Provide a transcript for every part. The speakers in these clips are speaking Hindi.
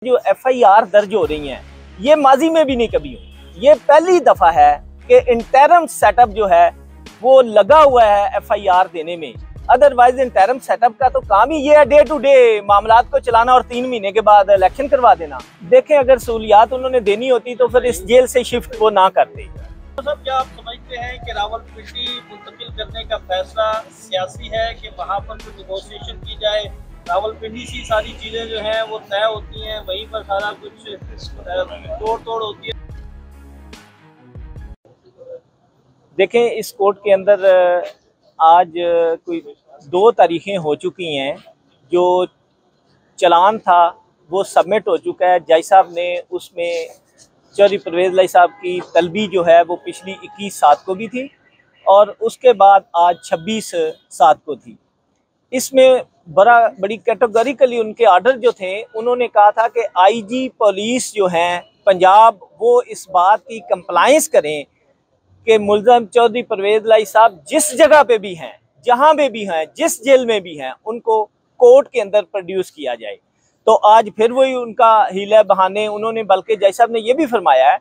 जो FIR दर्ज हो रही हैं ये माजी में भी नहीं कभी हुई। ये पहली दफा है कि इंटरम सेटअप जो है वो लगा हुआ है FIR देने में। अदरवाइज इंटरम सेटअप का तो काम ही ये है डे टू डे मामलात को चलाना और 3 महीने के बाद इलेक्शन करवा देना। देखें, अगर सहूलियात उन्होंने देनी होती तो फिर इस जेल से शिफ्ट वो ना करते। तो सब क्या आप समझते हैं कि रावलपिंडी मुंतकिल करने का फैसला सियासी है कि वहाँ पर कुछ नेगोशिएशन की जाए? रावलपिंडी से सारी चीज़ें जो हैं वो तय होती हैं, वहीं पर सारा कुछ तोड़ होती है। देखें, इस कोर्ट के अंदर आज कोई 2 तारीखें हो चुकी हैं। जो चलान था वो सबमिट हो चुका है। जज साहब ने उसमें चौधरी परवेज़ लाई साहब की तलबी जो है वो पिछली 21/7 को भी थी और उसके बाद आज 26/7 को थी। इसमें बड़ी कैटेगोरिकली उनके आर्डर जो थे, उन्होंने कहा था कि IG पुलिस जो हैं पंजाब वो इस बात की कंप्लाइंस करें कि मुल्ज़म चौधरी परवेज़ लाई साहब जिस जगह पे भी हैं, जहाँ पे भी हैं, जिस जेल में भी हैं, उनको कोर्ट के अंदर प्रोड्यूस किया जाए। तो आज फिर वही उनका हीला बहाने उन्होंने, बल्कि जज साहब ने ये भी फरमाया है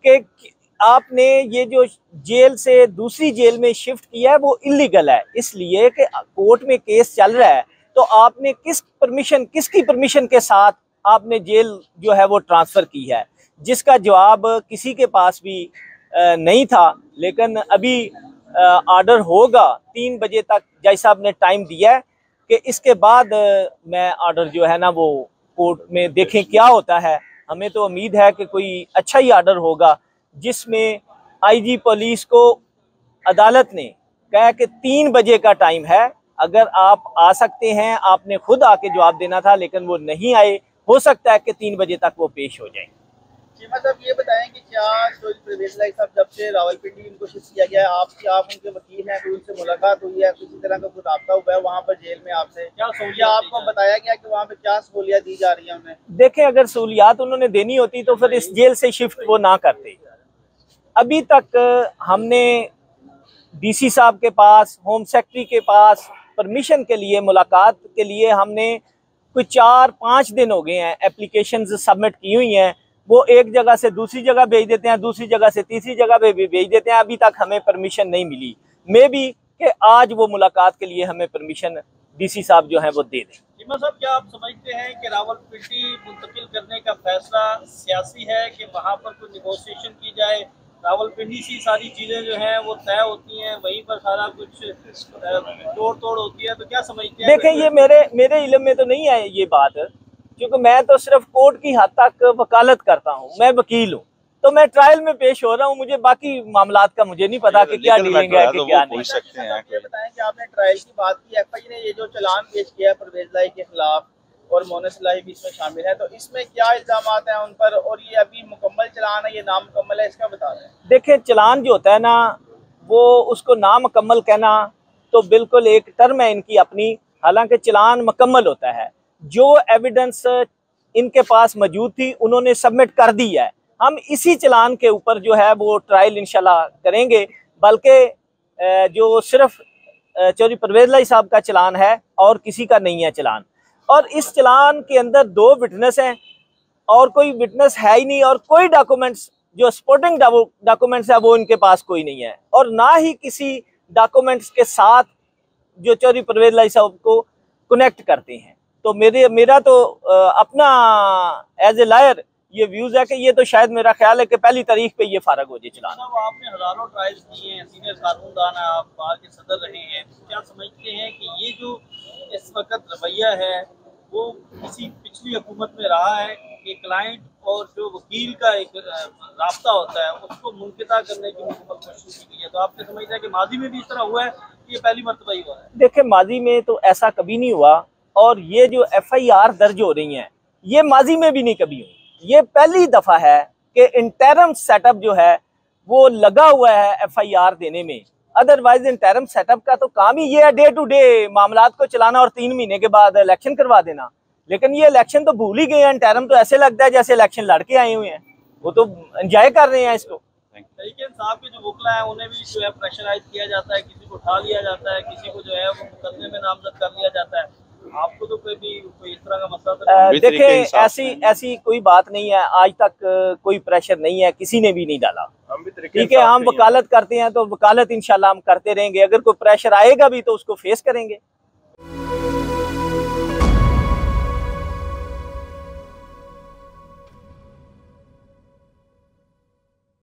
कि आपने ये जो जेल से दूसरी जेल में शिफ्ट किया है वो इलीगल है, इसलिए कि कोर्ट में केस चल रहा है। तो आपने किसकी परमिशन के साथ आपने जेल जो है वो ट्रांसफ़र की है, जिसका जवाब किसी के पास भी नहीं था। लेकिन अभी ऑर्डर होगा 3 बजे तक जज साहब ने टाइम दिया है कि इसके बाद मैं ऑर्डर जो है ना वो कोर्ट में देखें क्या होता है। हमें तो उम्मीद है कि कोई अच्छा ही ऑर्डर होगा जिसमें IG पुलिस को अदालत ने कहा कि 3 बजे का टाइम है, अगर आप आ सकते हैं। आपने खुद आके जवाब देना था लेकिन वो नहीं आए। हो सकता है कि 3 बजे तक वो पेश हो जाए। चीमा साहब ये बताएं कि क्या चौधरी परवेज़ लाई साहब जब से रावलपिंडी इनको शिफ्ट किया गया है, आप उनके वकील हैं, कोई उनसे मुलाकात हुई है, किसी तरह का कोई रब्ता हुआ है वहाँ पर जेल में आपसे? क्या आपको बताया गया कि वहाँ पे क्या सहूलियत दी जा रही है उन्हें? देखें, अगर सहूलियात उन्होंने देनी होती तो फिर इस जेल से शिफ्ट वो ना करते। अभी तक हमने DC साहब के पास, होम सेक्रेटरी के पास परमिशन के लिए, मुलाकात के लिए हमने कोई 4-5 दिन हो गए हैं एप्लीकेशंस सबमिट की हुई हैं। वो एक जगह से दूसरी जगह भेज देते हैं, दूसरी जगह से तीसरी जगह पे भी भेज देते हैं। अभी तक हमें परमिशन नहीं मिली। मे बी कि आज वो मुलाकात के लिए हमें परमिशन DC साहब जो हैं वो दे दें। चीमा साहब क्या आप समझते हैं कि रावलपिंडी मुंतकिल करने का फैसला सियासी है कि वहाँ पर कोई नेगोशिएशन की जाए? रावलपिंडी से सारी चीज़ें जो हैं वो तय होती हैं, वहीं पर सारा कुछ तोड़ होती है, तो क्या समझते हैं? देखें, ये मेरे इल्म में तो नहीं है ये बात, क्योंकि मैं तो सिर्फ कोर्ट की हद तक वकालत करता हूँ। मैं वकील हूँ, तो मैं ट्रायल में पेश हो रहा हूँ। मुझे बाकी मामलात का मुझे नहीं पता कि क्या डीलिंग है कि क्या नहीं। सकते हैं। ये बताएं कि आपने ट्रायल की बात की, FI ने ये जो चलान पेश किया है परवेज़ लाई के खिलाफ और मोनस लाई भी इसमें शामिल है, तो इसमें क्या इल्जामात हैं उन पर, और ये अभी मुकम्मल चलान है, ये नामुकम्मल है, इसका बता दें। देखें, चलान जो होता है ना वो उसको नामुकम्मल कहना तो बिल्कुल एक टर्म है इनकी अपनी। हालांकि चलान मुकम्मल होता है। जो एविडेंस इनके पास मौजूद थी उन्होंने सबमिट कर दी है। हम इसी चलान के ऊपर जो है वो ट्रायल इंशाल्लाह करेंगे। बल्कि जो सिर्फ चौधरी परवेज़ लाई साहब का चलान है और किसी का नहीं है चलान। और इस चलान के अंदर 2 विटनेस हैं और कोई विटनेस है ही नहीं, और कोई डॉक्यूमेंट्स जो सपोर्टिंग डॉक्यूमेंट्स है वो इनके पास कोई नहीं है, और ना ही किसी डॉक्यूमेंट्स के साथ जो चौधरी परवेज़ लाई साहब को कनेक्ट करते हैं। तो मेरा तो अपना एज ए लॉयर ये व्यूज है कि ये तो शायद मेरा ख्याल है कि पहली तारीख पे ये फारग हो जाए चलान। आपने हजारों ट्रायल्स किए हैं, सीनियर कानूनदान है, आप बार के सदर रहे हैं, क्या समझते हैं कि ये जो इस वक्त रवैया है वो किसी पिछली हुकूमत में रहा है कि क्लाइंट और जो वकील का एक राब्ता होता है उसको मुनक़िता करने की मुकम्मल कोशिश की गई है? तो आपने समझते हैं कि माजी में भी इस तरह हुआ है, ये पहली मरतबा ही हुआ है? देखिए, माजी में तो ऐसा कभी नहीं हुआ, और ये जो FIR दर्ज हो रही हैं ये माजी में भी नहीं कभी हुई। ये पहली दफा है कि इंटरम सेटअप जो है वो लगा हुआ है FIR देने में। अदरवाइज इंटरम सेटअप का तो काम ही ये है डे टू डे मामलात को चलाना और 3 महीने के बाद इलेक्शन करवा देना। लेकिन ये इलेक्शन तो भूल ही गए हैं। इंटरम तो ऐसे लगता है जैसे इलेक्शन लड़के आए हुए हैं, वो तो एंजॉय कर रहे हैं इसको। तरीके साहब के जो वकला है उन्हें भी जो है प्रेशराइज किया जाता है, किसी को उठा लिया जाता है, किसी को जो है वो मुकदमे में नामजद कर लिया जाता है। आपको तो कोई इस तरह का मसला तो नहीं? देखें, ऐसी कोई बात नहीं है, आज तक कोई प्रेशर नहीं है, किसी ने भी नहीं डाला। ठीक है, हम वकालत करते हैं तो वकालत इंशाल्लाह हम करते रहेंगे, अगर कोई प्रेशर आएगा भी तो उसको फेस करेंगे।